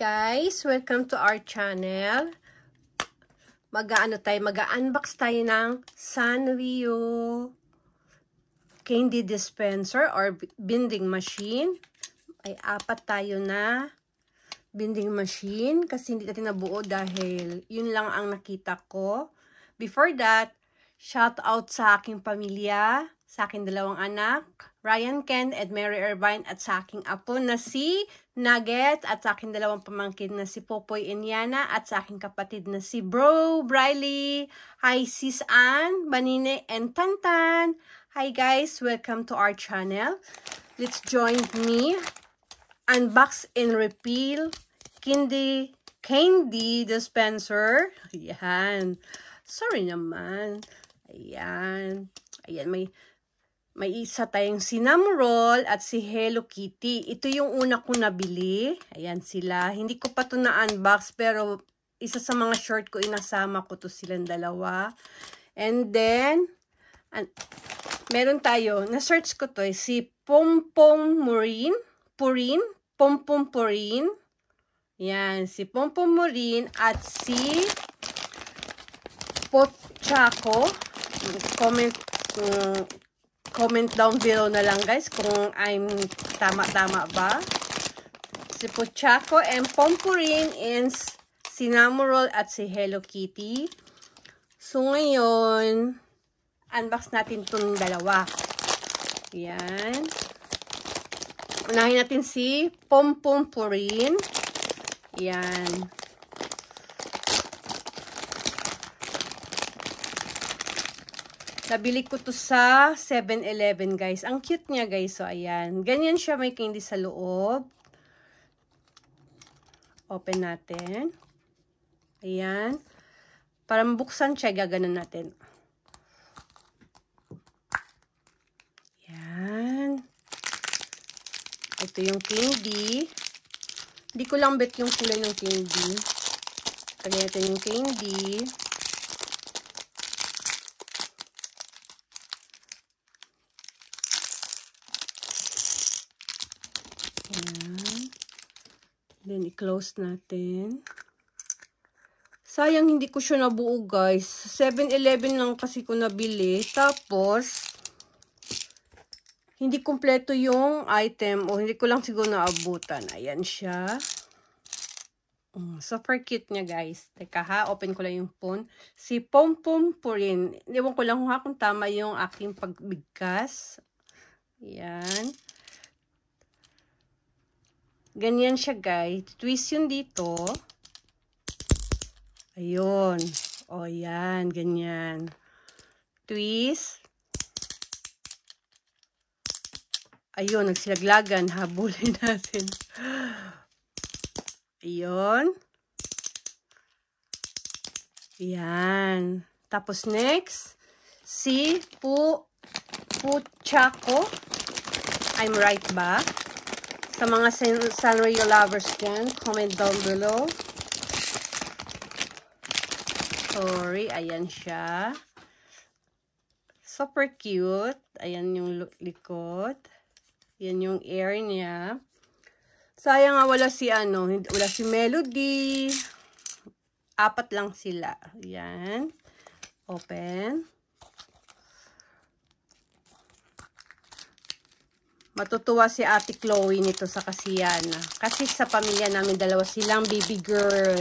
guys, welcome to our channel. Mag-unbox tayo ng Sanrio candy dispenser or vending machine. Ay apat tayo na vending machine kasi hindi natin nabuo dahil yun lang ang nakita ko. Before that, shout out sa aking pamilya, sa aking dalawang anak, Ryan Ken and Mary Irvine, at sa aking apo na si Nugget, at sa aking dalawang pamangkin na si Popoy and Yana, at sa aking kapatid na si Bro Briley. Hi Sis Ann, Banine, and Tantan. Hi guys, welcome to our channel. Let's join me unbox and refill candy dispenser. Ayan. Sorry naman. Ayan. Ayan, may isa tayong cinnamon roll at si Hello Kitty. Ito yung una kong nabili. Ayan sila. Hindi ko pa ito na-unbox pero isa sa mga short ko, inasama ko to silang dalawa. And then, meron tayo, na-search ko to, si Pompom Purin. Yan, si Pompom Purin at si Pochaco. Comment down below na lang guys kung I'm tama-tama ba. Si Pochaco and Pompurin and cinnamon roll at si Hello Kitty. So ngayon, unbox natin itong dalawa. Yan. Unahin natin si Pompurin. Yan. Nabili ko to sa 7-Eleven guys. Ang cute niya guys. So ayan. Ganyan siya, may candy sa loob. Open natin. Ayan. Para mabuksan siya, gaganon natin. Ayan. Ito yung candy. Hindi ko lang bet yung kulay ng candy. Tagay natin yung candy. Ayan. Then, i-close natin. Sayang, hindi ko siya nabuo, guys. 7-Eleven lang kasi ko nabili. Tapos, hindi kumpleto yung item. O, hindi ko lang siguro naabutan. Ayan siya. Super cute niya, guys. Teka ha, open ko lang yung phone. Si Pompom Purin. Ewan ko lang kung tama yung aking pagbigkas. Ayan. Ganyan siya guys. Twist yun dito. Ayun. O yan. Ganyan. Twist. Ayun. Nagsilaglagan. Habulin natin. Ayun. Yan. Tapos next. Si Pochaco. I'm right back. Sa mga Sanrio lovers dyan, comment down below. Sorry, ayan siya. Super cute. Ayan yung likod. Ayan yung air niya. Sayang nga wala si wala si Melody. Apat lang sila. Ayan. Open. Matutuwa si Ate Chloe nito sa Kasiyana. Kasi sa pamilya namin, dalawa silang baby girl.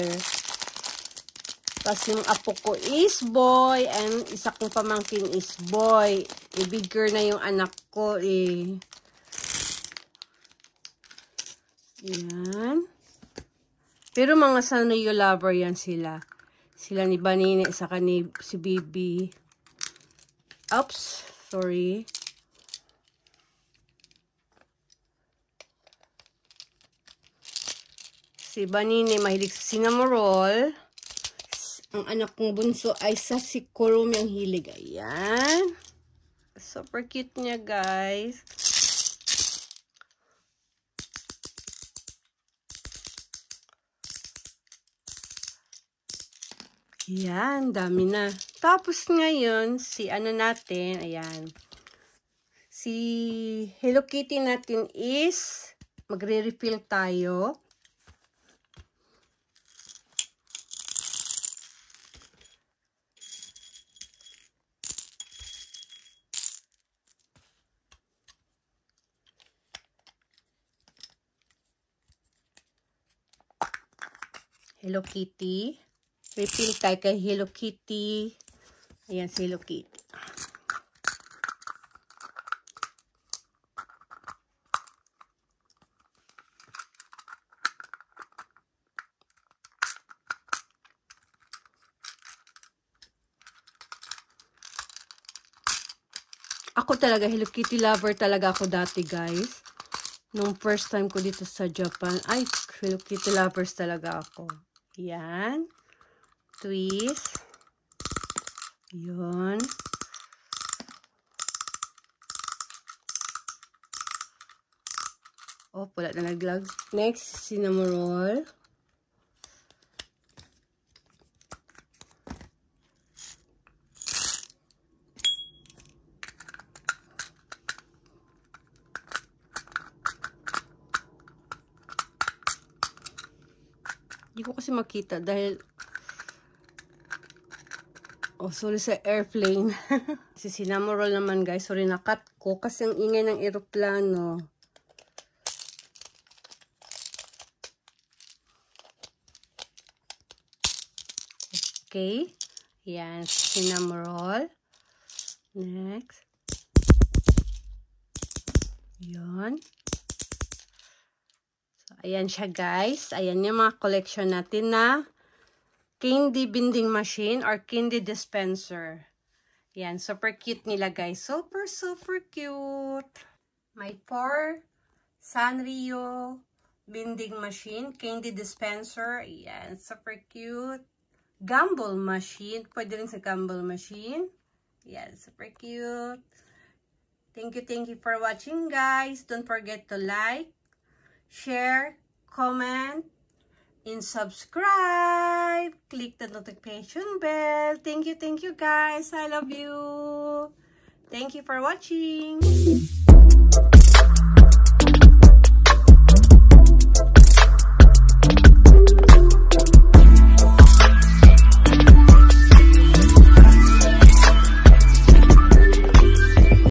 Tapos yung apo ko is boy, and isa kong pamangkin is boy. Big girl na yung anak ko eh. Yan. Pero mga Sanrio lover yan sila. Sila ni Banine, saka ni si Bibi. Oops, sorry. Si Banine mahilig sa cinnamon roll. Ang anak kong bunso ay sa si Kurum yung hilig. Ayan. Super cute niya guys. Ayan, dami na. Tapos ngayon, si natin, ayan. Si Hello Kitty natin is magre-refill tayo. Hello Kitty. Refill tayo kay Hello Kitty. Ayan si Hello Kitty. Ako talaga, Hello Kitty lover talaga ako dati, guys. Nung first time ko dito sa Japan, ay, Hello Kitty lovers talaga ako. Yan. Twist. Yun. Oh, wala na naglag. Next, cinnamon roll. Hindi ko kasi makita dahil sorry sa airplane. Si cinnamon roll naman guys, sorry nakat ko kasi ang ingay ng eroplano. Okay. Yan, cinnamon roll. Next. Yan. Ayan siya guys. Ayan yung mga collection natin na candy binding machine or candy dispenser. Ayan, super cute nila guys. Super, super cute. May 4 Sanrio binding machine, candy dispenser. Ayan, super cute. Gumball machine. Pwede rin sa gumball machine. Ayan, super cute. Thank you for watching guys. Don't forget to like, share, comment, and subscribe. Click the notification bell. Thank you guys. I love you. Thank you for watching.